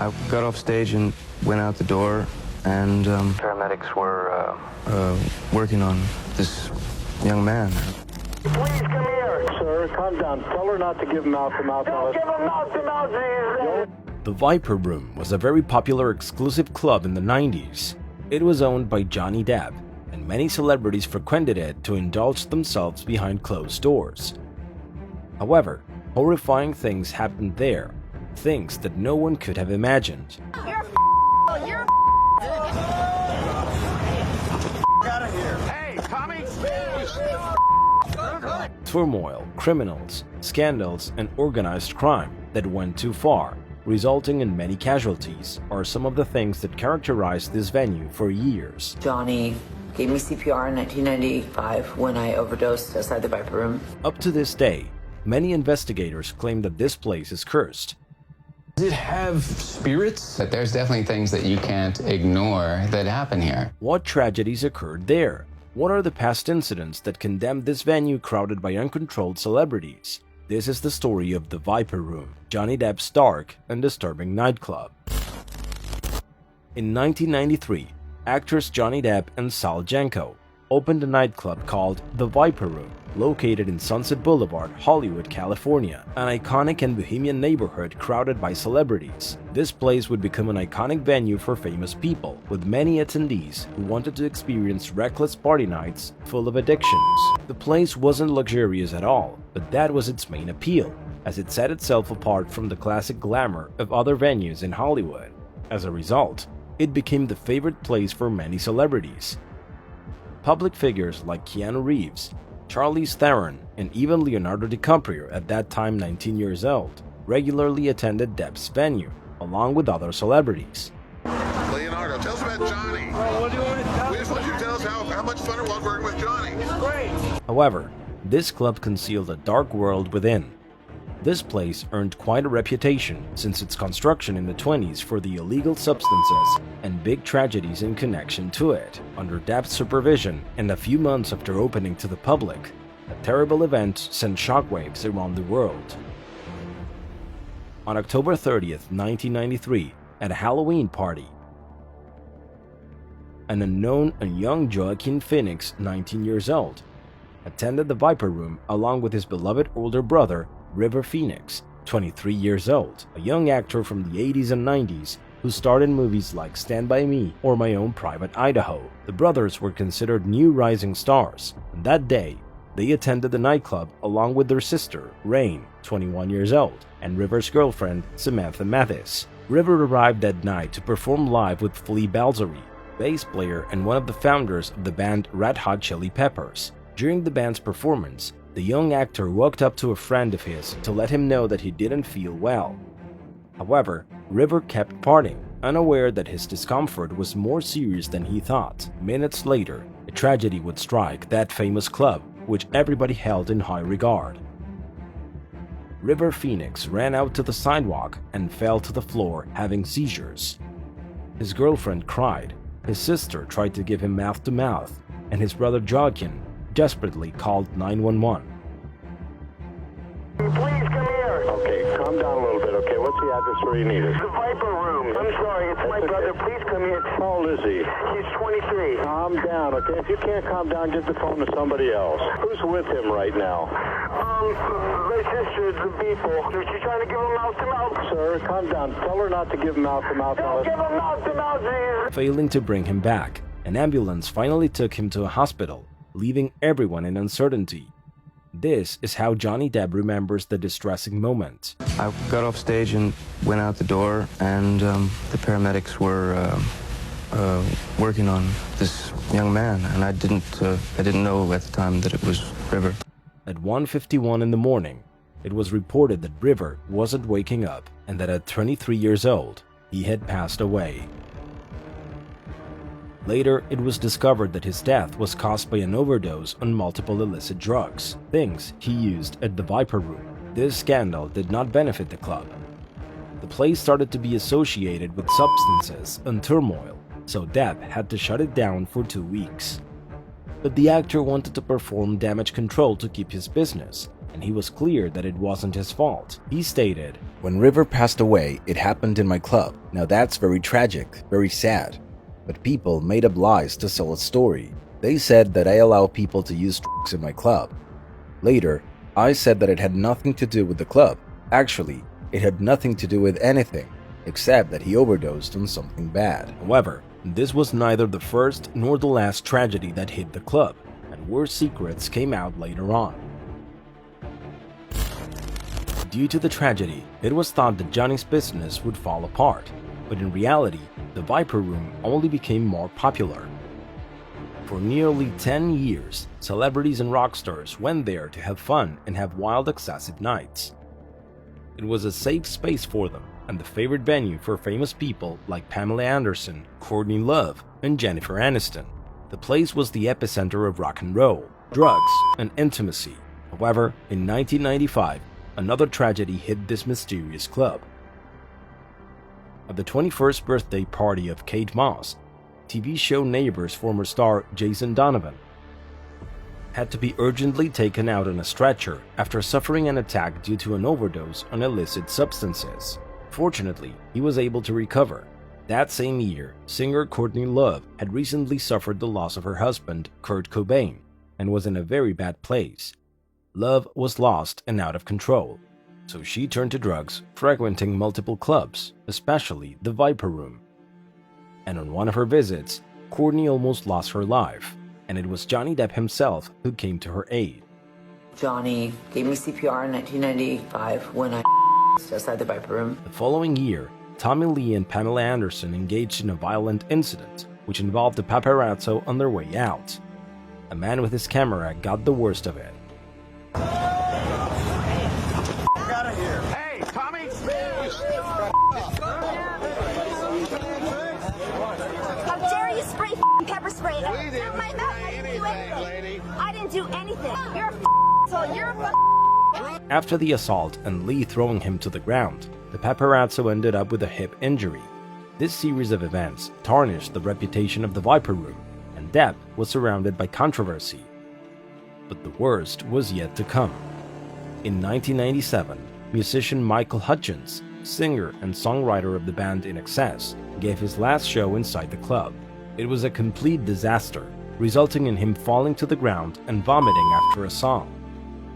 I got off stage and went out the door, and paramedics were working on this young man. Please come here. Sir, calm down. Tell her not to give mouth-to-mouth. Don't give him mouth-to-mouth. The Viper Room was a very popular exclusive club in the 90s. It was owned by Johnny Depp, and many celebrities frequented it to indulge themselves behind closed doors. However, horrifying things happened there, things that no one could have imagined. You're Out of here. Hey, Tommy! Turmoil, criminals, scandals, and organized crime that went too far, resulting in many casualties, are some of the things that characterized this venue for years. Johnny gave me CPR in 1995 when I overdosed outside the Viper Room. Up to this day, many investigators claim that this place is cursed. Does it have spirits? But there's definitely things that you can't ignore that happen here. What tragedies occurred there? What are the past incidents that condemned this venue crowded by uncontrolled celebrities? This is the story of the Viper Room, Johnny Depp's dark and disturbing nightclub. In 1993, actors Johnny Depp and Sal Janko opened a nightclub called the Viper Room, located in Sunset Boulevard, Hollywood, California, an iconic and bohemian neighborhood crowded by celebrities. This place would become an iconic venue for famous people, with many attendees who wanted to experience reckless party nights full of addictions. The place wasn't luxurious at all, but that was its main appeal, as it set itself apart from the classic glamour of other venues in Hollywood. As a result, it became the favorite place for many celebrities. Public figures like Keanu Reeves, Charlize Theron, and even Leonardo DiCaprio, at that time 19 years old, regularly attended Depp's venue, along with other celebrities. Leonardo, tell us about Johnny. What do you want to tell We just want you to tell us how much fun it was working with Johnny. Great. However, this club concealed a dark world within. This place earned quite a reputation since its construction in the 20s for the illegal substances and big tragedies in connection to it. Under Depp's supervision, and a few months after opening to the public, a terrible event sent shockwaves around the world. On October 30th, 1993, at a Halloween party, an unknown and young Joaquin Phoenix, 19 years old, attended the Viper Room along with his beloved older brother, River Phoenix, 23 years old, a young actor from the 80s and 90s who starred in movies like Stand By Me or My Own Private Idaho. The brothers were considered new rising stars, and that day, they attended the nightclub along with their sister, Rain, 21 years old, and River's girlfriend, Samantha Mathis. River arrived that night to perform live with Flea Balzary, bass player and one of the founders of the band Red Hot Chili Peppers. During the band's performance, the young actor walked up to a friend of his to let him know that he didn't feel well. However, River kept partying, unaware that his discomfort was more serious than he thought. Minutes later, a tragedy would strike that famous club, which everybody held in high regard. River Phoenix ran out to the sidewalk and fell to the floor, having seizures. His girlfriend cried, his sister tried to give him mouth-to-mouth, and his brother Joaquin desperately called 911. Please come here. Okay, calm down a little bit, okay? What's the address where you need it? The Viper Room. I'm sorry, it's my brother. Please come here. How old is he? He's 23. Calm down, okay? If you can't calm down, give the phone to somebody else. Who's with him right now? My sister, the people. She's trying to give him mouth-to-mouth. Sir, calm down. Tell her not to give mouth-to-mouth. Don't give him mouth-to-mouth, Jesus. Failing to bring him back, an ambulance finally took him to a hospital, leaving everyone in uncertainty. This is how Johnny Depp remembers the distressing moment. I got off stage and went out the door, and the paramedics were working on this young man, and I didn't know at the time that it was River. At 1:51 in the morning, it was reported that River wasn't waking up and that at 23 years old, he had passed away. Later, it was discovered that his death was caused by an overdose on multiple illicit drugs, things he used at the Viper Room. This scandal did not benefit the club. The place started to be associated with substances and turmoil, so Depp had to shut it down for 2 weeks. But the actor wanted to perform damage control to keep his business, and he was clear that it wasn't his fault. He stated, "When River passed away, it happened in my club. Now that's very tragic, very sad. But people made up lies to sell a story. They said that I allow people to use drugs in my club. Later, I said that it had nothing to do with the club. Actually, it had nothing to do with anything, except that he overdosed on something bad." However, this was neither the first nor the last tragedy that hit the club, and worse secrets came out later on. Due to the tragedy, it was thought that Johnny's business would fall apart, but in reality, the Viper Room only became more popular. For nearly 10 years, celebrities and rock stars went there to have fun and have wild, excessive nights. It was a safe space for them and the favorite venue for famous people like Pamela Anderson, Courtney Love, and Jennifer Aniston. The place was the epicenter of rock and roll, drugs, and intimacy. However, in 1995, another tragedy hit this mysterious club. At the 21st birthday party of Kate Moss, TV show Neighbors former star Jason Donovan had to be urgently taken out on a stretcher after suffering an attack due to an overdose on illicit substances. Fortunately, he was able to recover. That same year, singer Courtney Love had recently suffered the loss of her husband, Kurt Cobain, and was in a very bad place. Love was lost and out of control, so she turned to drugs, frequenting multiple clubs, especially the Viper Room. And on one of her visits, Courtney almost lost her life, and it was Johnny Depp himself who came to her aid. Johnny gave me CPR in 1995 when I outside the Viper Room. The following year, Tommy Lee and Pamela Anderson engaged in a violent incident, which involved a paparazzo on their way out. A man with his camera got the worst of it. Hey, Tommy! How dare you spray pepper spray out my mouth? I didn't do anything. You're a asshole. You're a After the assault and Lee throwing him to the ground, the paparazzo ended up with a hip injury. This series of events tarnished the reputation of the Viper Room, and Depp was surrounded by controversy. But the worst was yet to come. In 1997, musician Michael Hutchence, singer and songwriter of the band INXS, gave his last show inside the club. It was a complete disaster, resulting in him falling to the ground and vomiting after a song.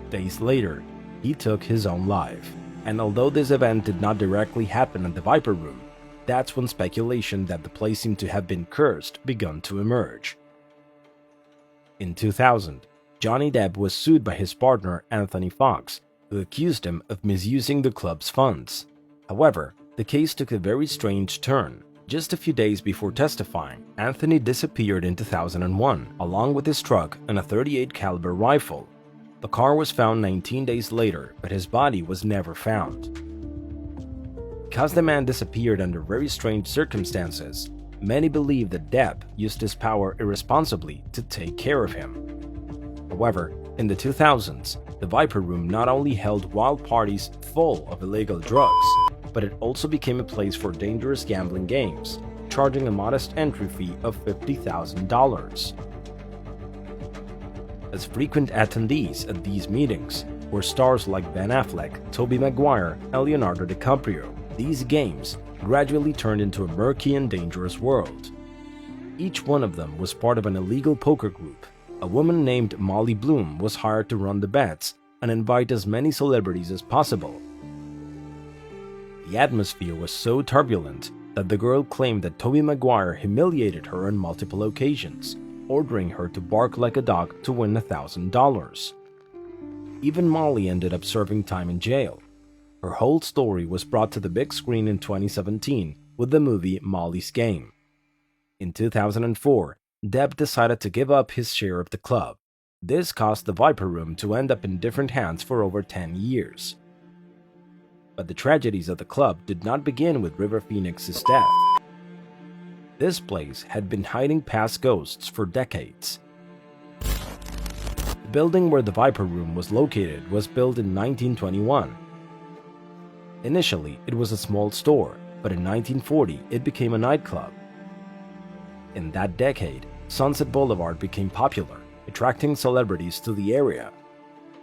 Days later, he took his own life. And although this event did not directly happen at the Viper Room, that's when speculation that the place seemed to have been cursed began to emerge. In 2000, Johnny Depp was sued by his partner Anthony Fox, who accused him of misusing the club's funds. However, the case took a very strange turn. Just a few days before testifying, Anthony disappeared in 2001, along with his truck and a .38 caliber rifle. The car was found 19 days later, but his body was never found. Because the man disappeared under very strange circumstances, many believe that Depp used his power irresponsibly to take care of him. However, in the 2000s, the Viper Room not only held wild parties full of illegal drugs, but it also became a place for dangerous gambling games, charging a modest entry fee of $50,000. As frequent attendees at these meetings were stars like Ben Affleck, Tobey Maguire, and Leonardo DiCaprio, these games gradually turned into a murky and dangerous world. Each one of them was part of an illegal poker group. A woman named Molly Bloom was hired to run the bets and invite as many celebrities as possible. The atmosphere was so turbulent that the girl claimed that Tobey Maguire humiliated her on multiple occasions, ordering her to bark like a dog to win $1,000. Even Molly ended up serving time in jail. Her whole story was brought to the big screen in 2017 with the movie Molly's Game. In 2004, Depp decided to give up his share of the club. This caused the Viper Room to end up in different hands for over 10 years. But the tragedies of the club did not begin with River Phoenix's death. This place had been hiding past ghosts for decades. The building where the Viper Room was located was built in 1921. Initially, it was a small store, but in 1940 it became a nightclub. In that decade, Sunset Boulevard became popular, attracting celebrities to the area.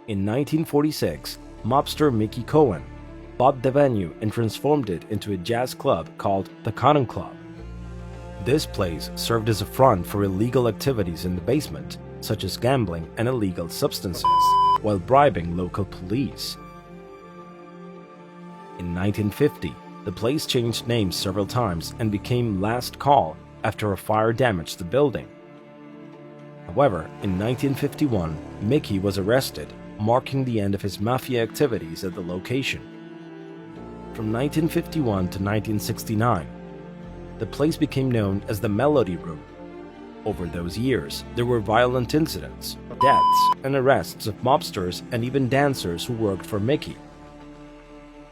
In 1946, mobster Mickey Cohen bought the venue and transformed it into a jazz club called the Cotton Club. This place served as a front for illegal activities in the basement, such as gambling and illegal substances, while bribing local police. In 1950, the place changed names several times and became Last Call after a fire damaged the building. However, in 1951, Mickey was arrested, marking the end of his mafia activities at the location. From 1951 to 1969, the place became known as the Melody Room. Over those years, there were violent incidents, deaths, and arrests of mobsters and even dancers who worked for Mickey.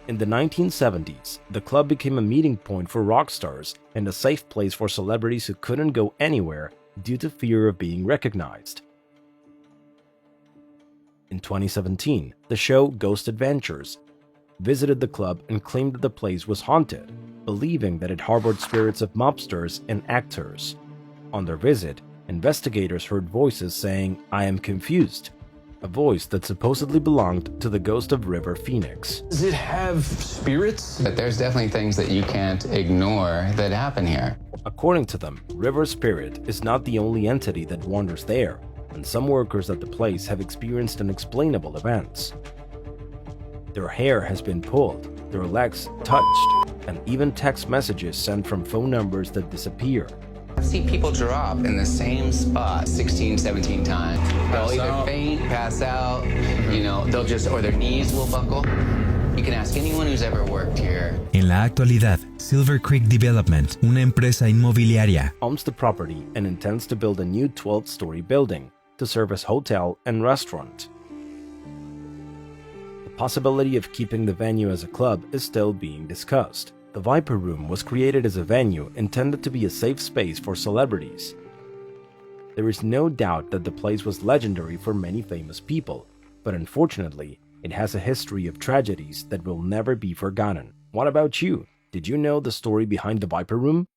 In the 1970s, the club became a meeting point for rock stars and a safe place for celebrities who couldn't go anywhere due to fear of being recognized. In 2017, the show Ghost Adventures visited the club and claimed that the place was haunted, believing that it harbored spirits of mobsters and actors. On their visit, investigators heard voices saying, "I am confused," a voice that supposedly belonged to the ghost of River Phoenix. Does it have spirits? But there's definitely things that you can't ignore that happen here. According to them, River Spirit is not the only entity that wanders there, and some workers at the place have experienced unexplainable events. Their hair has been pulled, their legs touched, and even text messages sent from phone numbers that disappear. I've seen people drop in the same spot 16, 17 times. They'll either faint, pass out, or their knees will buckle. You can ask anyone who's ever worked here. En la actualidad, Silver Creek Development, una empresa inmobiliaria, owns the property and intends to build a new 12-story building to serve as hotel and restaurant. The possibility of keeping the venue as a club is still being discussed. The Viper Room was created as a venue intended to be a safe space for celebrities. There is no doubt that the place was legendary for many famous people, but unfortunately, it has a history of tragedies that will never be forgotten. What about you? Did you know the story behind the Viper Room?